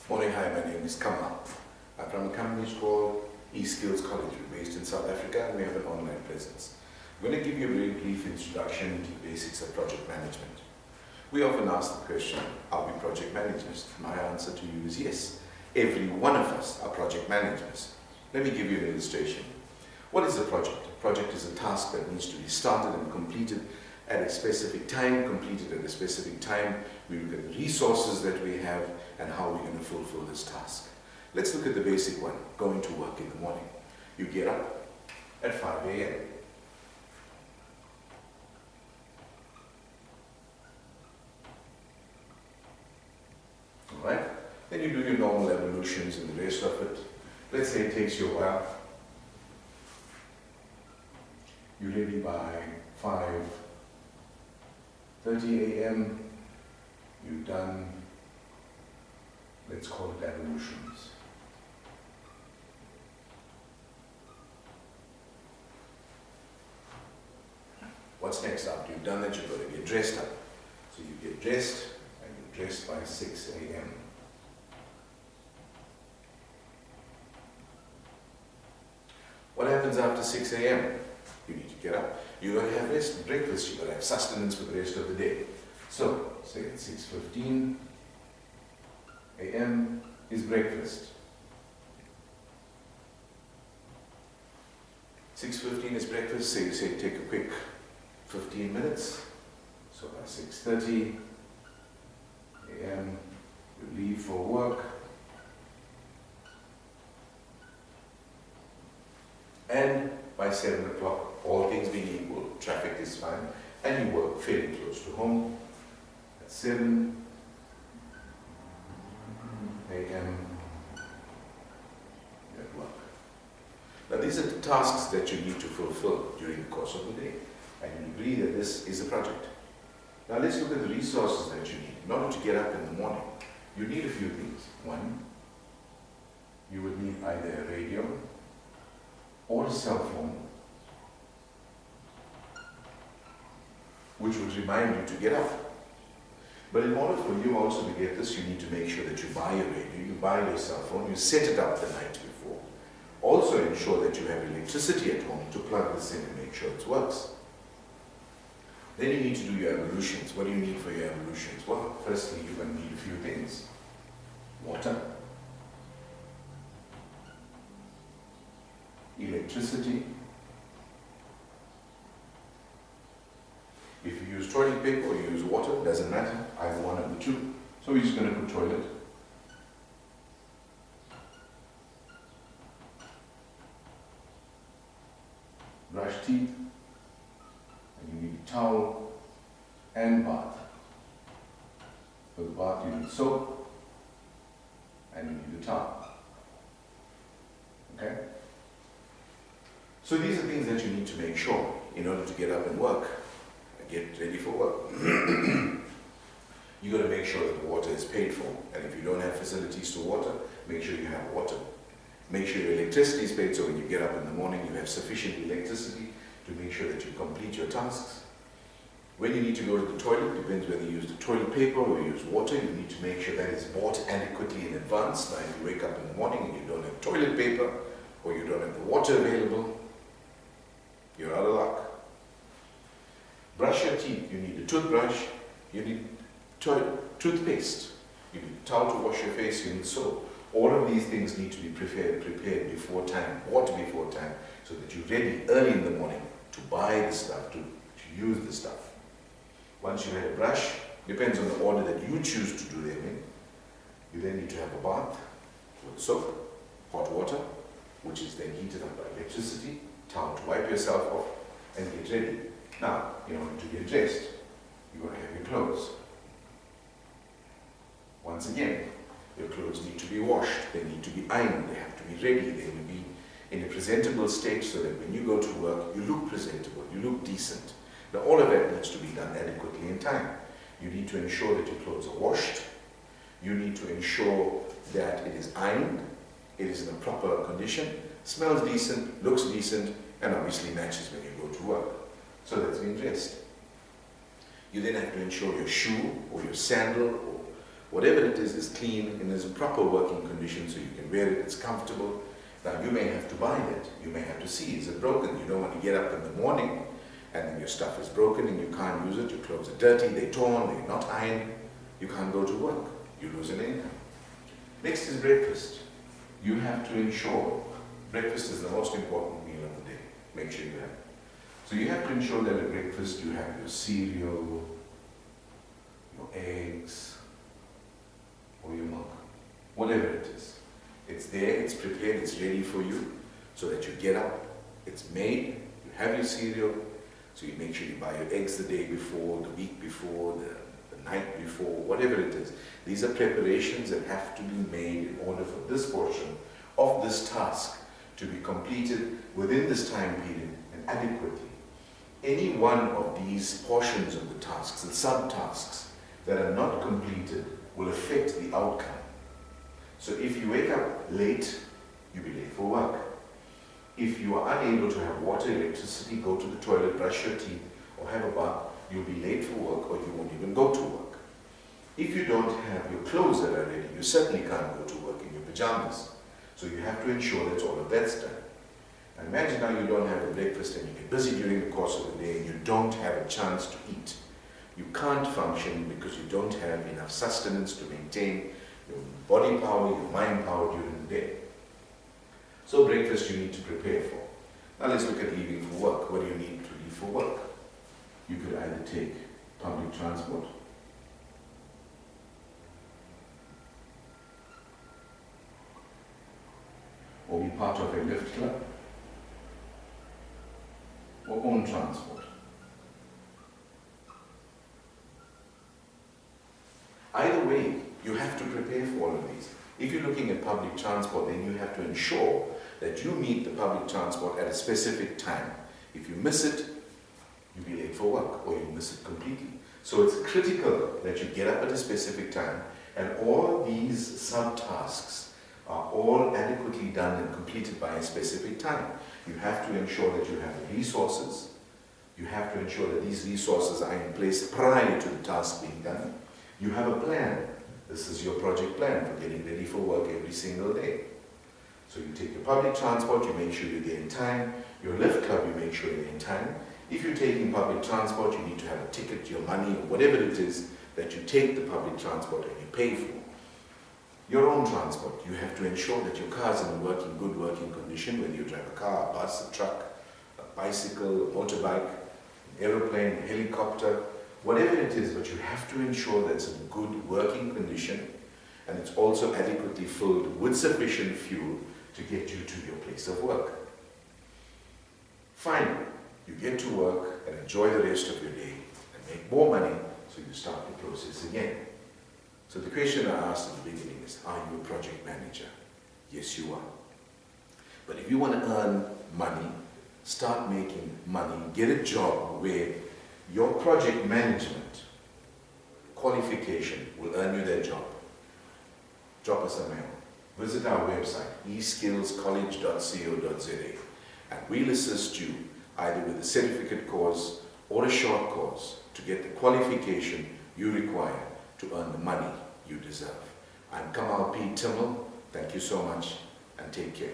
Morning, hi, my name is Kamal. I'm from a company called eSkills College. We're based in South Africa and we have an online presence. I'm going to give you a very brief introduction to the basics of project management. We often ask the question, are we project managers? My answer to you is yes. Every one of us are project managers. Let me give you an illustration. What is a project? A project is a task that needs to be started and completed at a specific time, We look at the resources that we have and how we're going to fulfill this task. Let's look at the basic one, going to work in the morning. You get up at 5 a.m. Alright? Then you do your normal evolutions and the rest of it. Let's say it takes you a while. You're ready by 5:30 a.m. You've done, let's call it evolutions. What's next after you've done that? You've got to get dressed up. So you get dressed and you're dressed by 6 a.m. What happens after 6 a.m.? You need to get up. You've got to have breakfast. You've got to have sustenance for the rest of the day. So, say at 6:15 a.m. is breakfast. 6:15 is breakfast. So you say take a quick 15 minutes. So by 6:30 a.m. you leave for work. And by 7 o'clock, all things being equal, traffic is fine, and you work fairly close to home. At 7 a.m. you're at work. Now these are the tasks that you need to fulfill during the course of the day, and you agree that this is a project. Now let's look at the resources that you need. In order to get up in the morning, you need a few things. One, you would need either a radio or a cell phone, which would remind you to get up. But in order for you also to get this, you need to make sure that you buy a radio, you buy your cell phone, you set it up the night before. Also ensure that you have electricity at home to plug this in and make sure it works. Then you need to do your evolutions. What do you need for your evolutions? Well, firstly, you're going to need a few things. Water, electricity. If you use toilet paper or you use water, doesn't matter, either one of the two. So we're just going to put toilet. Brush teeth, and you need a towel and bath. For the bath you need soap and you need a towel. Okay? So these are things that you need to make sure in order to get up and work, get ready for work. You got to make sure that the water is paid for, and if you don't have facilities to water, make sure you have water. Make sure your electricity is paid, so when you get up in the morning you have sufficient electricity to make sure that you complete your tasks. When you need to go to the toilet, depends whether you use the toilet paper or you use water, you need to make sure that is bought adequately in advance. Now if you wake up in the morning and you don't have toilet paper or you don't have the water available, you're out of luck. Brush your teeth. You need a toothbrush, you need toothpaste, you need a towel to wash your face, you need soap. All of these things need to be prepared before time, bought before time, so that you're ready early in the morning to buy the stuff, to use the stuff. Once you have a brush, depends on the order that you choose to do them in, you then need to have a bath with soap, hot water, which is then heated up by electricity, towel to wipe yourself off, and get ready. Now, in order to get dressed, you've got to have your clothes. Once again, your clothes need to be washed, they need to be ironed, they have to be ready, they will be in a presentable state so that when you go to work, you look presentable, you look decent. Now all of that needs to be done adequately in time. You need to ensure that your clothes are washed, you need to ensure that it is ironed, it is in a proper condition, smells decent, looks decent, and obviously matches when you go to work. So that's being dressed. You then have to ensure your shoe or your sandal or Whatever it is clean and is in proper working condition so you can wear it, it's comfortable. Now you may have to buy it, you may have to see, is it broken? You don't want to get up in the morning and then your stuff is broken and you can't use it, your clothes are dirty, they're torn, they're not ironed, you can't go to work, you lose an income. Next is breakfast. You have to ensure, breakfast is the most important meal of the day, make sure you have it. So you have to ensure that at breakfast you have your cereal, your eggs, or your milk, whatever it is. It's there, it's prepared, it's ready for you, so that you get up, it's made, you have your cereal, so you make sure you buy your eggs the day before, the week before, the night before, whatever it is. These are preparations that have to be made in order for this portion of this task to be completed within this time period and adequately. Any one of these portions of the tasks, the subtasks, that are not completed will affect the outcome. So if you wake up late, you'll be late for work. If you are unable to have water, electricity, go to the toilet, brush your teeth, or have a bath, you'll be late for work, or you won't even go to work. If you don't have your clothes that are ready, you certainly can't go to work in your pajamas. So you have to ensure that all of that's done. Now imagine now you don't have a breakfast and you get busy during the course of the day and you don't have a chance to eat. You can't function because you don't have enough sustenance to maintain your body power, your mind power during the day. So breakfast you need to prepare for. Now let's look at leaving for work. What do you need to leave for work? You could either take public transport, or be part of a lift club, or own transport. Either way, you have to prepare for all of these. If you're looking at public transport, then you have to ensure that you meet the public transport at a specific time. If you miss it, you'll be late for work, or you miss it completely. So it's critical that you get up at a specific time, and all these subtasks are all adequately done and completed by a specific time. You have to ensure that you have resources. You have to ensure that these resources are in place prior to the task being done. You have a plan. This is your project plan for getting ready for work every single day. So you take your public transport, you make sure you're there in time. Your lift club, you make sure you're in time. If you're taking public transport, you need to have a ticket, your money, or whatever it is that you take the public transport and you pay for. Your own transport, you have to ensure that your car is in a good working condition, whether you drive a car, a bus, a truck, a bicycle, a motorbike, an aeroplane, a helicopter, whatever it is, but you have to ensure that it's in good working condition and it's also adequately filled with sufficient fuel to get you to your place of work. Finally, you get to work and enjoy the rest of your day and make more money, so you start the process again. So the question I asked in the beginning is, are you a project manager? Yes, you are. But if you want to earn money, start making money, get a job where your project management qualification will earn you that job. Drop us a mail. Visit our website, eskillscollege.co.za, and we'll assist you either with a certificate course or a short course to get the qualification you require to earn the money you deserve. I'm Kamal P. Timmel. Thank you so much and take care.